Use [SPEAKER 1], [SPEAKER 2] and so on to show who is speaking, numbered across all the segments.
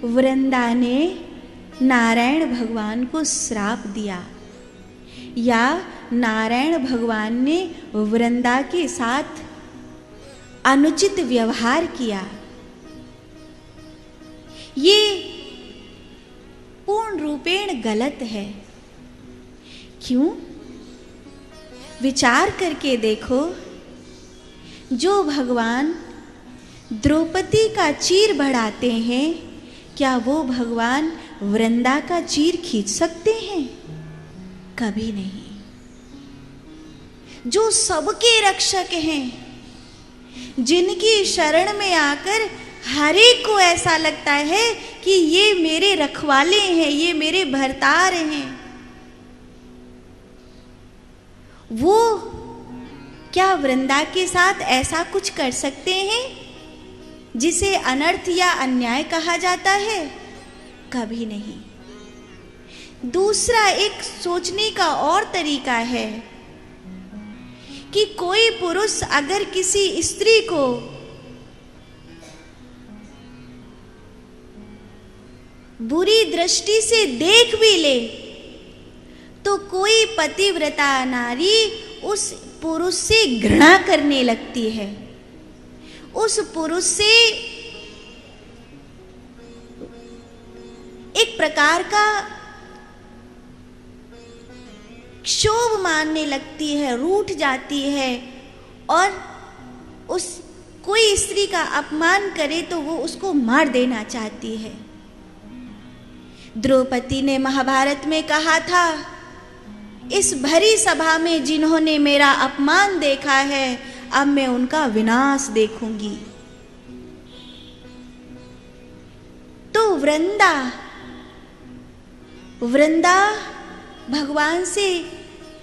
[SPEAKER 1] वृंदा ने नारायण भगवान को श्राप दिया या नारायण भगवान ने वृंदा के साथ अनुचित व्यवहार किया, ये पूर्ण रूपेण गलत है। क्यों? विचार करके देखो, जो भगवान द्रौपदी का चीर बढ़ाते हैं, क्या वो भगवान वृंदा का चीर खींच सकते हैं? कभी नहीं। जो सबके रक्षक हैं, जिनकी शरण में आकर हर एक को ऐसा लगता है कि ये मेरे रखवाले हैं, ये मेरे भरतार हैं, वो क्या वृंदा के साथ ऐसा कुछ कर सकते हैं जिसे अनर्थ या अन्याय कहा जाता है? कभी नहीं। दूसरा एक सोचने का और तरीका है कि कोई पुरुष अगर किसी स्त्री को बुरी दृष्टि से देख भी ले तो कोई पतिव्रता नारी उस पुरुष से घृणा करने लगती है, उस पुरुष से एक प्रकार का क्षोभ मानने लगती है, रूठ जाती है, और उस कोई स्त्री का अपमान करे तो वो उसको मार देना चाहती है। द्रौपदी ने महाभारत में कहा था, इस भरी सभा में जिन्होंने मेरा अपमान देखा है, अब मैं उनका विनाश देखूंगी। तो वृंदा भगवान से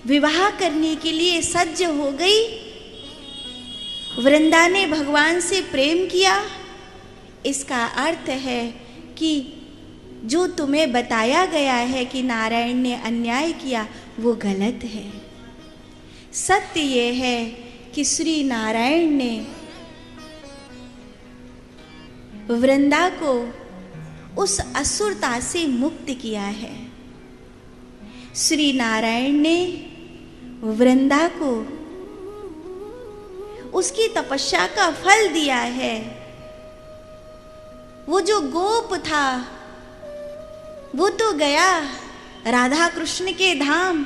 [SPEAKER 1] विवाह करने के लिए सज्ज हो गई। वृंदा ने भगवान से प्रेम किया। इसका अर्थ है कि जो तुम्हें बताया गया है कि नारायण ने अन्याय किया, वो गलत है। सत्य ये है कि श्री नारायण ने वृंदा को उस असुरता से मुक्त किया है। श्री नारायण ने वृंदा को उसकी तपस्या का फल दिया है। वो जो गोप था, वो तो गया राधा कृष्ण के धाम,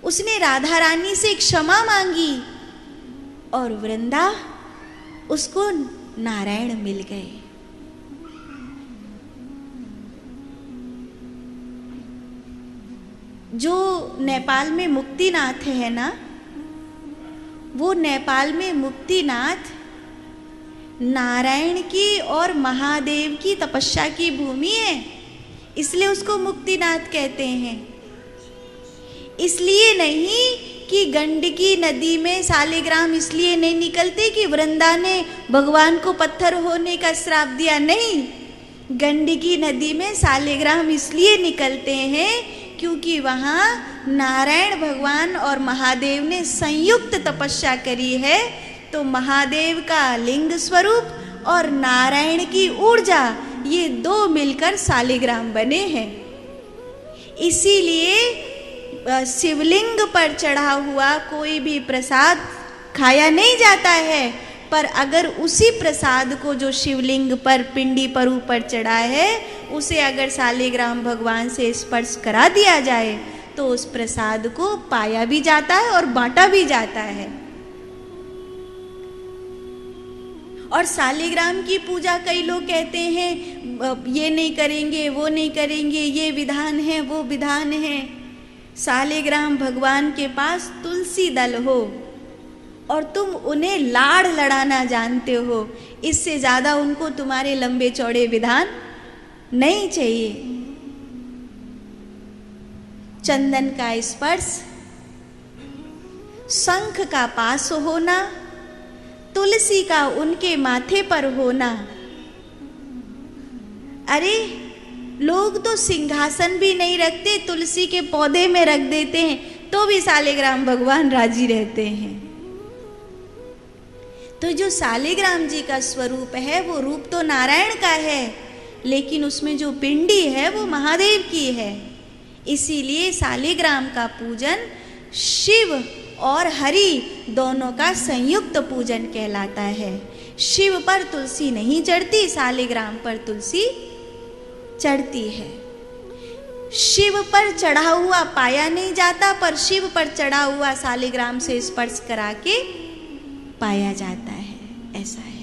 [SPEAKER 1] उसने राधा रानी से क्षमा मांगी और वृंदा उसको नारायण मिल गए। जो नेपाल में मुक्तिनाथ है ना, वो नेपाल में मुक्तिनाथ नारायण की और महादेव की तपस्या की भूमि है, इसलिए उसको मुक्तिनाथ कहते हैं। इसलिए नहीं कि गंडकी नदी में सालिग्राम इसलिए नहीं निकलते कि वृंदा ने भगवान को पत्थर होने का श्राप दिया, नहीं। गंडकी नदी में सालिग्राम इसलिए निकलते हैं क्योंकि वहाँ नारायण भगवान और महादेव ने संयुक्त तपस्या करी है। तो महादेव का लिंग स्वरूप और नारायण की ऊर्जा, ये दो मिलकर सालिग्राम बने हैं। इसीलिए शिवलिंग पर चढ़ा हुआ कोई भी प्रसाद खाया नहीं जाता है, पर अगर उसी प्रसाद को जो शिवलिंग पर पिंडी पर ऊपर चढ़ा है, उसे अगर सालिग्राम भगवान से स्पर्श करा दिया जाए तो उस प्रसाद को पाया भी जाता है और बांटा भी जाता है। और सालिग्राम की पूजा कई लोग कहते हैं ये नहीं करेंगे, वो नहीं करेंगे, ये विधान है, वो विधान है। सालिग्राम भगवान के पास तुलसी दल हो और तुम उन्हें लाड़ लड़ाना जानते हो, इससे ज्यादा उनको तुम्हारे लंबे चौड़े विधान नहीं चाहिए। चंदन का स्पर्श, शंख का पास होना, तुलसी का उनके माथे पर होना। अरे लोग तो सिंहासन भी नहीं रखते, तुलसी के पौधे में रख देते हैं, तो भी सालिग्राम भगवान राजी रहते हैं। तो जो सालिग्राम जी का स्वरूप है, वो रूप तो नारायण का है, लेकिन उसमें जो पिंडी है वो महादेव की है। इसीलिए शालिग्राम का पूजन शिव और हरि दोनों का संयुक्त पूजन कहलाता है। शिव पर तुलसी नहीं चढ़ती, शालिग्राम पर तुलसी चढ़ती है। शिव पर चढ़ा हुआ पाया नहीं जाता, पर शिव पर चढ़ा हुआ शालिग्राम से स्पर्श करा के पाया जाता है, ऐसा है।